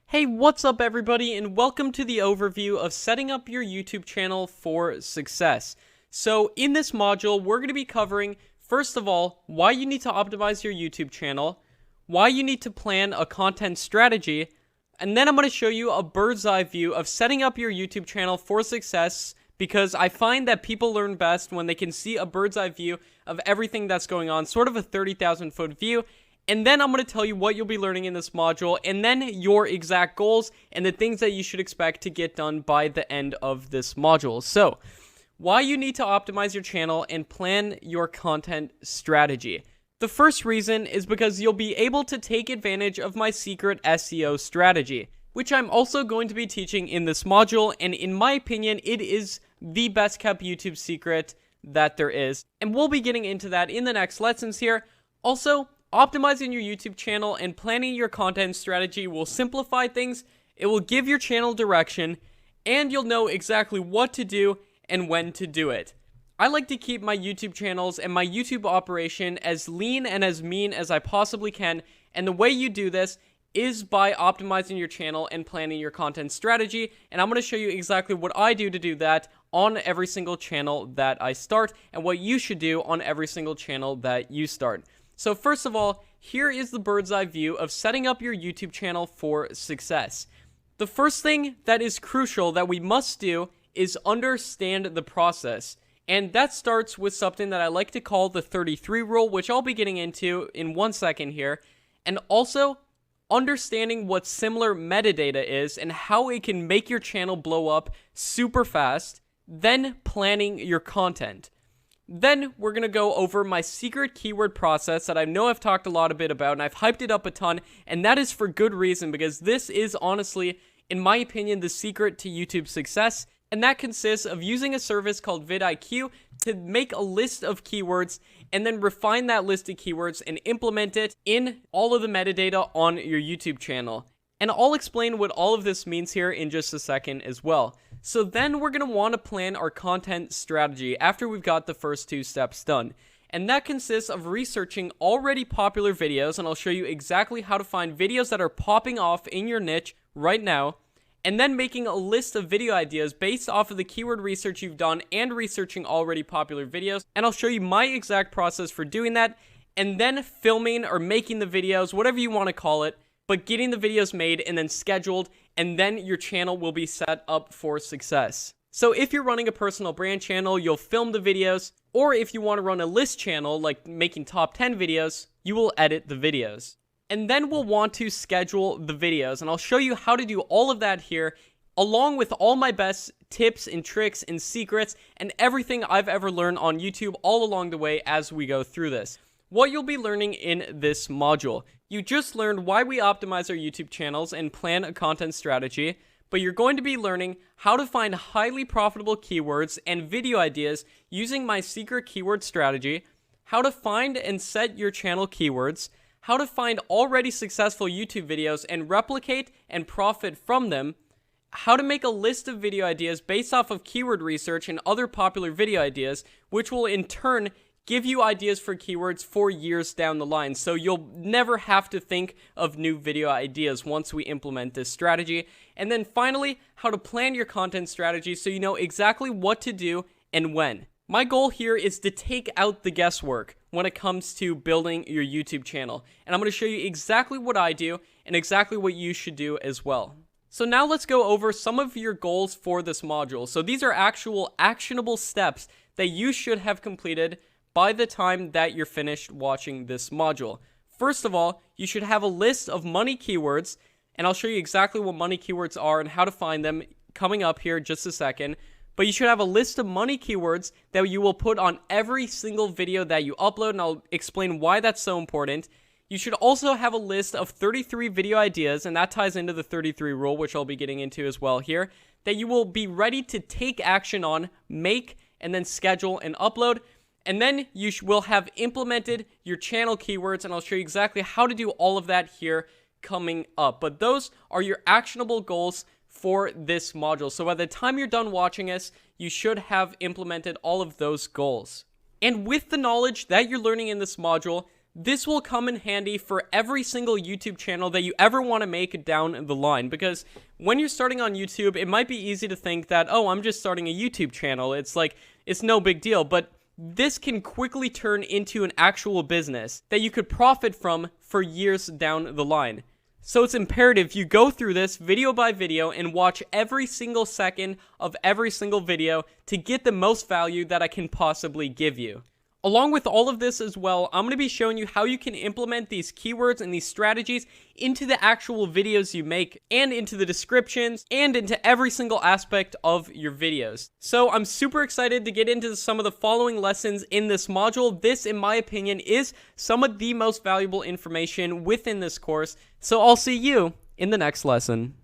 Hey, what's up everybody, and welcome to the overview of setting up your YouTube channel for success. So in this module, we're going to be covering, first of all, why you need to optimize your YouTube channel, why you need to plan a content strategy, and then I'm going to show you a bird's eye view of setting up your YouTube channel for success, because I find that people learn best when they can see a bird's eye view of everything that's going on, sort of a 30,000 foot view. And then I'm going to tell you what you'll be learning in this module, and then your exact goals and the things that you should expect to get done by the end of this module. So, why you need to optimize your channel and plan your content strategy. The first reason is because you'll be able to take advantage of my secret SEO strategy, which I'm also going to be teaching in this module, and in my opinion, it is the best kept YouTube secret that there is. And we'll be getting into that in the next lessons here. Also, optimizing your YouTube channel and planning your content strategy will simplify things, it will give your channel direction, and you'll know exactly what to do and when to do it. I like to keep my YouTube channels and my YouTube operation as lean and as mean as I possibly can, and the way you do this is by optimizing your channel and planning your content strategy, and I'm going to show you exactly what I do to do that on every single channel that I start, and what you should do on every single channel that you start. So first of all, here is the bird's eye view of setting up your YouTube channel for success. The first thing that is crucial that we must do is understand the process. And that starts with something that I like to call the 33 rule, which I'll be getting into in 1 second here. And also, understanding what similar metadata is and how it can make your channel blow up super fast. Then planning your content. Then we're going to go over my secret keyword process that I know I've talked a lot about, and I've hyped it up a ton, and that is for good reason, because this is honestly, in my opinion, the secret to YouTube success, and that consists of using a service called vidiq to make a list of keywords, and then refine that list of keywords and implement it in all of the metadata on your YouTube channel. And I'll explain what all of this means here in just a second as well. So then we're going to want to plan our content strategy after we've got the first two steps done. And that consists of researching already popular videos, and I'll show you exactly how to find videos that are popping off in your niche right now, and then making a list of video ideas based off of the keyword research you've done and researching already popular videos. And I'll show you my exact process for doing that, and then filming or making the videos, whatever you want to call it, but getting the videos made and then scheduled, and then your channel will be set up for success. So if you're running a personal brand channel, you'll film the videos, or if you want to run a list channel, like making top 10 videos, you will edit the videos. And then we'll want to schedule the videos, and I'll show you how to do all of that here, along with all my best tips and tricks and secrets, and everything I've ever learned on YouTube all along the way as we go through this. What you'll be learning in this module. You just learned why we optimize our YouTube channels and plan a content strategy, but you're going to be learning how to find highly profitable keywords and video ideas using my secret keyword strategy, how to find and set your channel keywords, how to find already successful YouTube videos and replicate and profit from them, how to make a list of video ideas based off of keyword research and other popular video ideas, which will in turn give you ideas for keywords for years down the line, so you'll never have to think of new video ideas once we implement this strategy. And then finally, how to plan your content strategy so you know exactly what to do and when. My goal here is to take out the guesswork when it comes to building your YouTube channel, and I'm going to show you exactly what I do and exactly what you should do as well. So now let's go over some of your goals for this module. So these are actual actionable steps that you should have completed by the time that you're finished watching this module. First of all, you should have a list of money keywords, and I'll show you exactly what money keywords are and how to find them coming up here in just a second. But you should have a list of money keywords that you will put on every single video that you upload, and I'll explain why that's so important. You should also have a list of 33 video ideas, and that ties into the 33 rule, which I'll be getting into as well here, that you will be ready to take action on, make, and then schedule and upload. And then you will have implemented your channel keywords, and I'll show you exactly how to do all of that here coming up. But those are your actionable goals for this module. So by the time you're done watching us, you should have implemented all of those goals. And with the knowledge that you're learning in this module, This will come in handy for every single YouTube channel that you ever want to make down the line, because when you're starting on YouTube, it might be easy to think that, oh, I'm just starting a YouTube channel. It's like, it's no big deal, but this can quickly turn into an actual business that you could profit from for years down the line. So it's imperative you go through this video by video and watch every single second of every single video to get the most value that I can possibly give you. Along with all of this as well, I'm going to be showing you how you can implement these keywords and these strategies into the actual videos you make, and into the descriptions, and into every single aspect of your videos. So I'm super excited to get into some of the following lessons in this module. This, in my opinion, is some of the most valuable information within this course. So I'll see you in the next lesson.